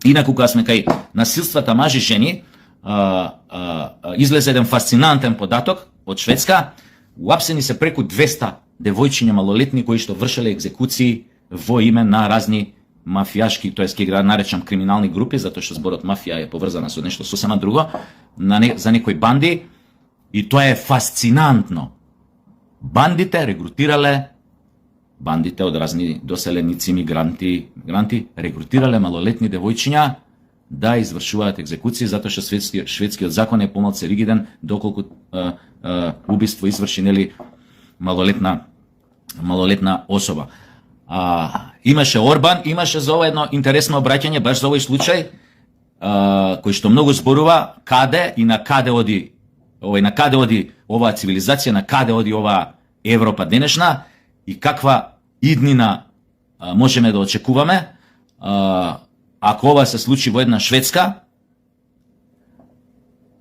Инаку кога сме кај насилствата мажи жени, излезе еден фасцинантен податок од Шведска. Уапсени се преку 200 девојчиња малолетни кои што вршеле екзекуции во име на разни мафијашки, тоест ќе ги наречам криминални групи, затоа што зборот мафија е поврзана со нешто сосема друго, за некои банди, и тоа е фасцинантно. Бандите од разни доселеници, мигранти регрутирале малолетни девојчиња да извршуваат екзекуции, затоа што шведскиот закон е помалку ригиден доколку убиство изврши нели малолетна особа. Имаше Орбан, имаше за ова едно интересно обраќање баш за овој случај, кој што многу зборува каде и на каде оди оваа цивилизација, на каде оди оваа Европа денешна и каква иднина можеме да очекуваме ако ова се случи во една Шведска,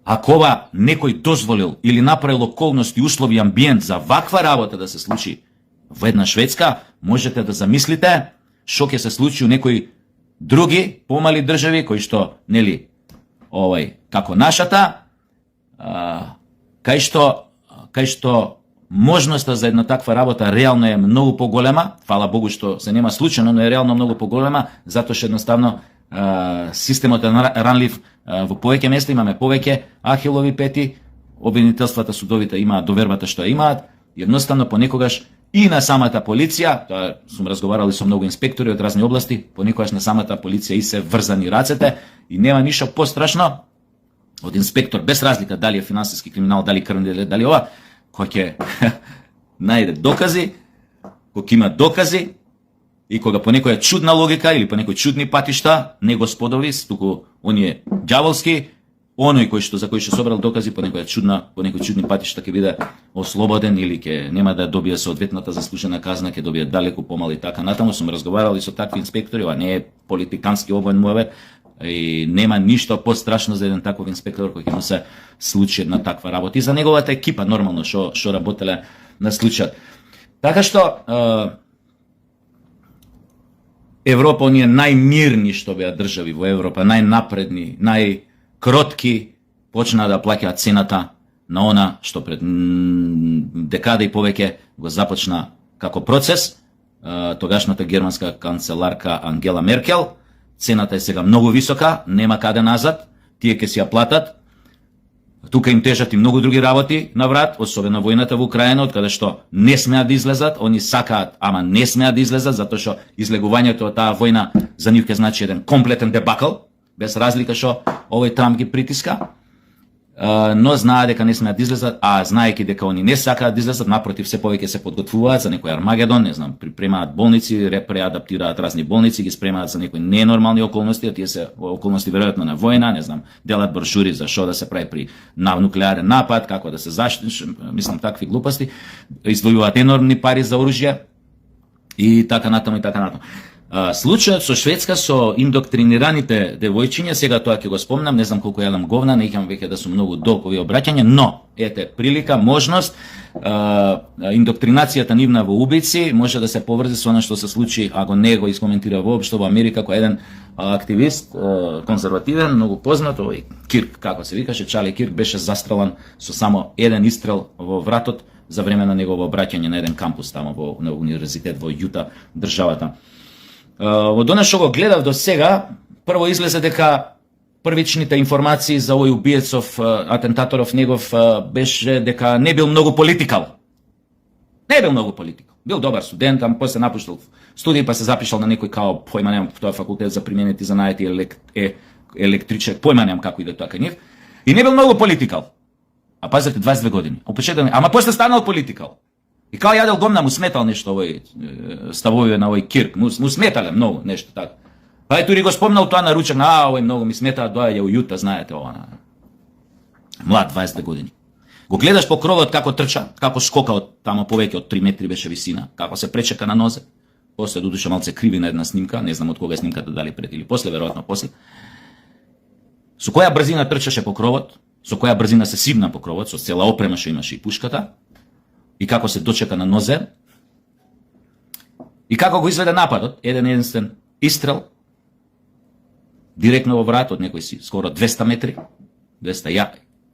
ако ова некој дозволил или направил околности, услови, амбиент за ваква работа да се случи во една Шведска, можете да замислите што ќе се случи у некои други помали држави кои што нели како нашата, кај што можноста за една таква работа реално е многу поголема. Фала Богу што се нема случајно, но е реално многу поголема, затоа што едноставно системот е ранлив во повеќе места, имаме повеќе ахилови пети, обвинителствата, судовите имаат довербата што ја имаат, едноставно понекогаш и на самата полиција, тоа сум разговарал и со многу инспектори од разни области, понекогаш на самата полиција и се врзани рацете и нема ништо пострашно од инспектор, без разлика дали е финансиски криминал, дали крвни, дали ова, кој ќе најде докази, кој има докази и кога по некоја чудна логика или по некои чудни патишта не господови, туку оние ѓаволски, оној за кој што собрал докази по некои чудни патишта ќе биде ослободен или ќе нема да добие соодветната заслужена казна, ќе добие далеку помал и така натаму. Сум разговарал и со такви инспектори, ова не е политикански обоен муавет и нема ништо пострашно за еден таков инспектор кој ќе му се случи една таква работа и за неговата екипа нормално што работеле на случајот. Така што Европа, оние најмирни што беа држави во Европа, најнапредни, најкротки, почнаа да плаќаат цената на она што пред декада и повеќе го започна како процес тогашната германска канцеларка Ангела Меркел. Цената е сега многу висока, нема каде назад, тие ќе си ја платат. Тука им тежат и многу други работи на врат, особено војната во Украина, од каде што не смеат да излезат, они сакаат, ама не смеат да излезат, затоа што излегувањето од таа војна за нив ќе значи еден комплетен дебакл, без разлика што овој Трамп ги притиска, но знаат дека не смеат да излезат, а знаеки дека они не сакаат да излезат, напротив се повеќе се подготвуваат за некој Армагедон, не знам, припремаат болници, преадаптираат разни болници, ги спремаат за некои ненормални околности, а тие се околности веројатно на војна, не знам, делат брошури за што да се прави при нуклеарен напад, како да се заштити, мислам такви глупости, издвојуваат енормни пари за оружје и така натаму и така натаму. Случајот со Шведска со индоктринираните девојчиња, сега тоа ќе го спомнам, не знам колку јадам говна, не икам веќе да сум многу долг овие обраќања, но ете прилика, можност, индоктринацијата нивна во убици може да се поврзи со она што се случи, ако не го искоментира воопшто во Америка, кој еден активист конзервативен, многу познат, овој Кирк, како се викаше, Чарли Кирк, беше застрелан со само еден истрел во вратот за време на негово обраќање на еден кампус тамо на универзитет во Јута, државата. Од она што го гледав до сега, прво излезе дека првичните информации за овој убиецов, атентаторов негов, беше дека не бил многу политикал. Не бил многу политикал. Бил добар студент, ама после напуштил студии, па се запишал на некој као, појма немам, тоа факултет за применети занаети електричар, појма немам како иде тоа кај нив. И не бил многу политикал. А пазете, 22 години. Ама после станал политикал. И као јадел гомна, му сметал нешто овој ставовите на овој Кирк, му сметале многу нешто така. Па е тури го спомнал тоа на ручек, овој многу ми смета, доаѓа у Јута, знаете ова. Млад, 22 години. Го гледаш по кровот како трча, како скока од тамо повеќе од 3 метри беше висина, како се пречека на нозе. После додуше малце криви на една снимка, не знам од кога е снимката, дали пред или после, веројатно после. Со која брзина трчаше по кровот, со која брзина се сибна по кровот, со цела опрема што имаше и пушката, и како се дочека на нозе, и како го изведе нападот, еден единствен истрел, директно во врат од некој си скоро 200 метри, 200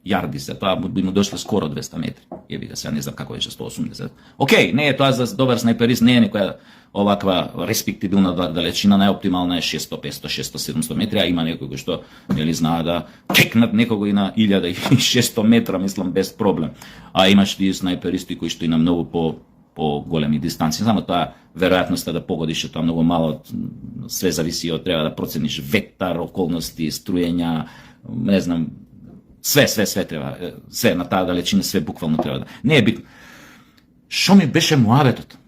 јарди се, тоа би му дошло скоро 200 метри. Еби ga, сега не знам како беше 180. Океј, не е тоа за добар снайперист, не е некоја оваква респектибилна далечина, најоптимална е 600, 500, 600, 700 метри, а има некои кои што нели знаат да кекнат некого и на 1600 метра, мислам, без проблем. А имаш тие снайперисти кои што и на многу по големи дистанции. Само тоа веројатноста да погодиш е тоа многу мало, све зависи од треба да процениш ветар, околности, струења, не знам, све треба, све на таа далечина, све буквално треба да. Не е битно. Шо ми беше муабетот?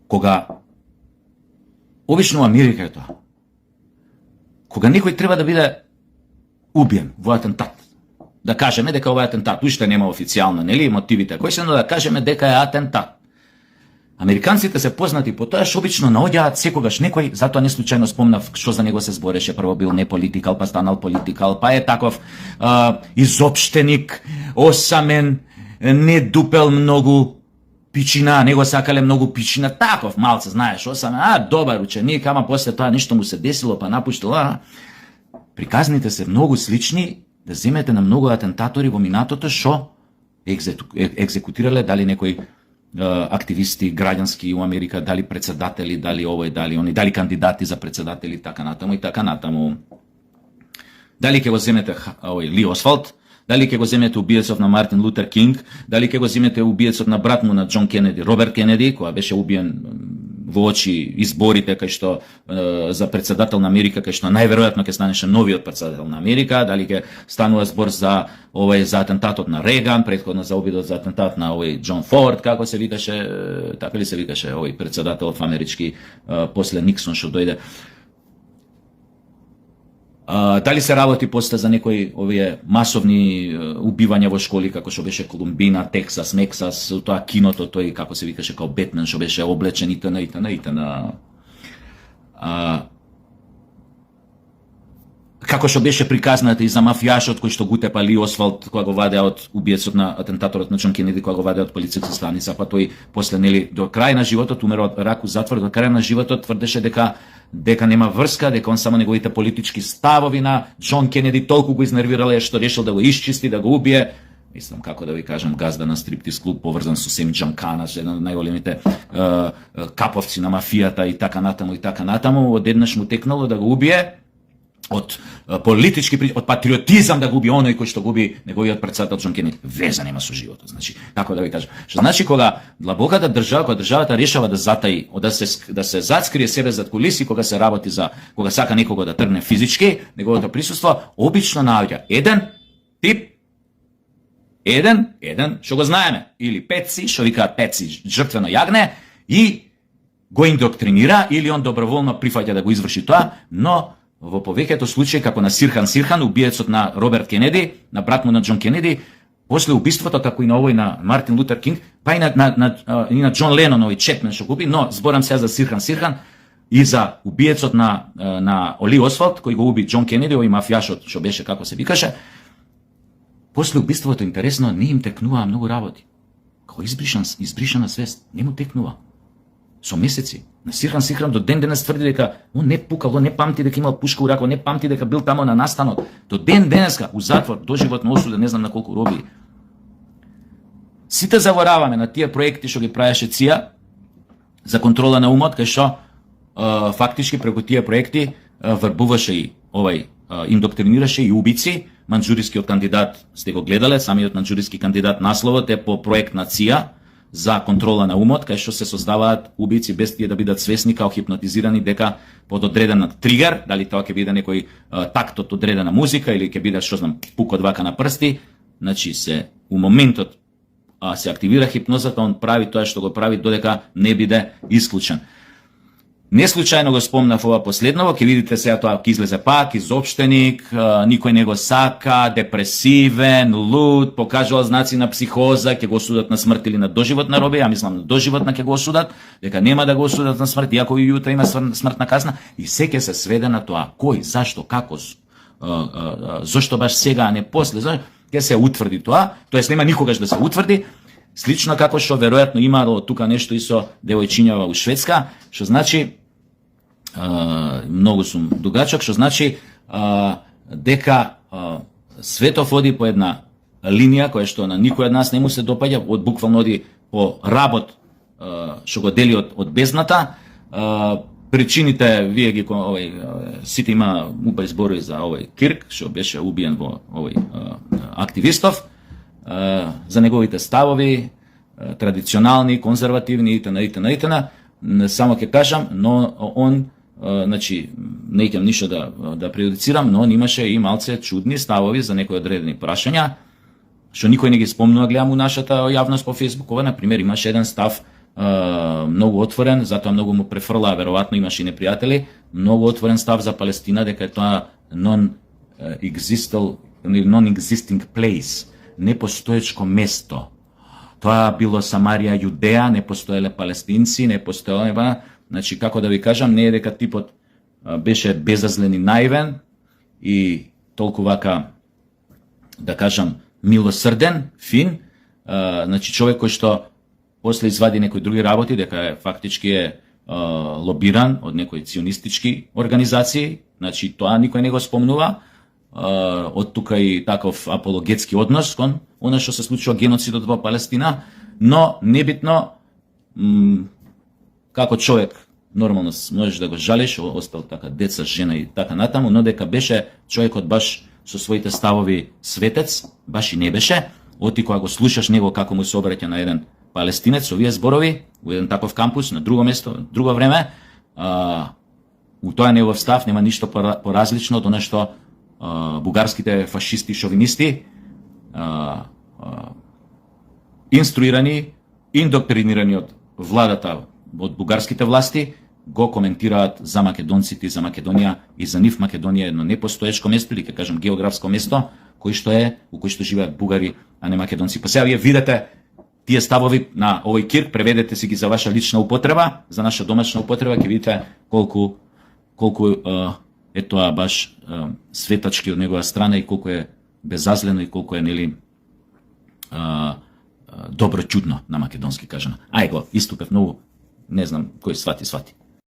Кога обично во Америка е тоа. Кога некој треба да биде убиен во атентат, да кажеме дека ова е атентат, уште нема официјално, нели, мотивите, кои се, но да кажеме дека е атентат. Американците се познати по тоа што обично наоѓаат секогаш некој, затоа не случајно спомнав што за него се збореше, прво бил не политикал, па станал политикал, па е таков изопштеник, осамен, не дупел многу пичина, него сакале многу пичина, таков малце, знаеш, осамен, добар ученик, ама после тоа ништо му се десило, па напуштил, приказните се многу слични да земете на многу атентатори во минатото што екзекутирале дали некои активисти граѓански у Америка, дали председатели, дали овој, дали они, дали кандидати за председатели, така натаму и така натаму. Дали ќе го земете овој Ли Освалд, дали ќе го земете убиецот на Мартин Лутер Кинг, дали ќе го земете убиецот на брат му на Џон Кенеди, Роберт Кенеди, која беше убиен во очи изборите кај што за председател на Америка, кај што најверојатно ќе станеше новиот председател на Америка, дали ќе станува збор за за атентатот на Реган, претходно за обидот за атентат на Џон Форд, како се викаше, така ли се викаше председателот амерички после Никсон што дојде. Дали се работи после за некои овие масовни убивања во школи, како што беше Колумбина, Тексас, Мексас, тоа киното, тој како се викаше као Бетмен, што беше облечен итн. Како што беше приказната и за мафијашот кој што го утепа Ли Освалд, кога го вадеа од убиецот на атентаторот на Џон Кенеди, кога го вадеа од полицијска станица, па тој после нели до крај на животот умре од рак у затвор, до крај на животот тврдеше дека нема врска, дека он само неговите политички ставови на Џон Кенеди толку го изнервирале што решил да го исчисти, да го убие. Мислам, како да ви кажам, газда на стриптиз клуб поврзан со Сем Џанкана, еден од најголемите каповци на мафијата и така натаму, одеднаш му текнало да го убие од политички, од патриотизам да губи оној кој што губи неговиот председател Џон Кенеди. Веза нема со животот. Значи, како да ви кажам, што значи кога длабоката држава, кога државата решава да затаи, да се зацкрие себе зад кулиси, кога се работи кога сака некого да тргне физички, неговото присуство обично наоѓа еден тип, еден, што го знаеме, или петци, што викаат петци, жртвено јагне, и го индоктринира, или он доброволно прифаќа да го изврши тоа, но во повеќето случаи, како на Сирхан, убиецот на Роберт Кенеди, на брат му на Џон Кенеди, после убиството, како и на овој на Мартин Лутер Кинг, па и на Џон Ленон, овој Чепмен што губи, но зборам сега за Сирхан и за убиецот на Ли Освалд, кој го уби Џон Кенеди, овој мафијашот што беше, како се викаше, после убиството, интересно, не им текнуваа многу работи. Како избришана свест, не му текнува. Со месеци. На Сирхан до ден денес тврди дека он не пукал, он не памти дека имал пушка у ракот, не памти дека бил тамо на настанот. До ден денеска у затвор, доживотно осуден, не знам на колку роби. Сите завораваме на тие проекти што ги правеше ЦИА за контрола на умот, кај што фактички преку тие проекти врбуваше и индоктринираше и убици. Манџурискиот кандидат сте го гледале, самиот манџуриски кандидат, насловот е по проект на ЦИА за контрола на умот, кај што се создаваат убици без тие да бидат свесни, као хипнотизирани дека под одреден тригер, дали тоа ќе биде некој такт од одредена музика или ќе биде, што знам, пук од вака на прсти, значи у моментот се активира хипнозата, он прави тоа што го прави додека не биде исклучен. Не случајно го спомнав ова последново, ќе видите сега тоа ќе излезе пак, изопштеник, никој не го сака, депресивен, луд, покажува знаци на психоза, ќе го осудат на смрт или на доживотна робија, ја мислам на доживотна ќе го осудат, дека нема да го осудат на смрт, иако и јутра има смртна казна, и се ќе се сведе на тоа, кој, зашто, како, зашто баш сега, а не после, ќе се утврди тоа, тоест нема никогаш да се утврди, слично како што веројатно имало тука нешто и со девојчињава у Шведска, што значи многу сум дугачок, што значи дека светов оди по една линија која што на никој од нас не му се допаѓа, од буквално оди по работ што го дели од бездната. Причините вие ги сите има убави зборови за овој Кирк што беше убиен во овој активистов, за неговите ставови традиционални, конзервативни итн. Само ќе кажам, но он, значи, не ќам ништо да преюдицирам, но он имаше и малце чудни ставови за некои одредени прашања, што никој не ги спомнува, гледам у нашата јавност по Фейсбук. Ова, например, имаше еден став многу отворен, затоа многу му префрлаа, веројатно имаше и непријатели, многу отворен став за Палестина, дека е тоа non-existing place, непостоечко место. Тоа било Самарија, Јудеја, не постоеле палестинци, не постоеле, значи, како да ви кажам, не е дека типот беше безазлен и наивен и толку вака, да кажам, милосрден, фин, значи човек кој што после извади некои други работи, дека фактички е лобиран од некои ционистички организации, значи тоа никој не го спомнува, од тука и таков апологетски однос кон она што се случува геноцидот во Палестина, но небитно како човек нормално можеш да го жалиш, остал така деца, жена и така натаму, но дека беше човекот баш со своите ставови светец, баш и не беше. Оти кога го слушаш него како му се обраќа на еден палестинец со овие зборови, у еден таков кампус, на друго место, друго време, у тој негов став нема ништо поразлично од она што бугарските фашисти и шовинисти, инструирани, индоктринирани од владата, од бугарските власти, го коментираат за македонците, за Македонија и за нив Македонија едно непостоечко место, или ќе кажам географско место, у кој што живеат бугари, а не македонци. Па сега вие видите тие ставови на овој Кирк, преведете си ги за ваша лична употреба, за наша домашна употреба, ќе видите колку е тоа баш светачки од негова страна и колку е безазлено и колку е нели добро чудно на македонски кажано. Ај го, иступев многу, не знам кој свати.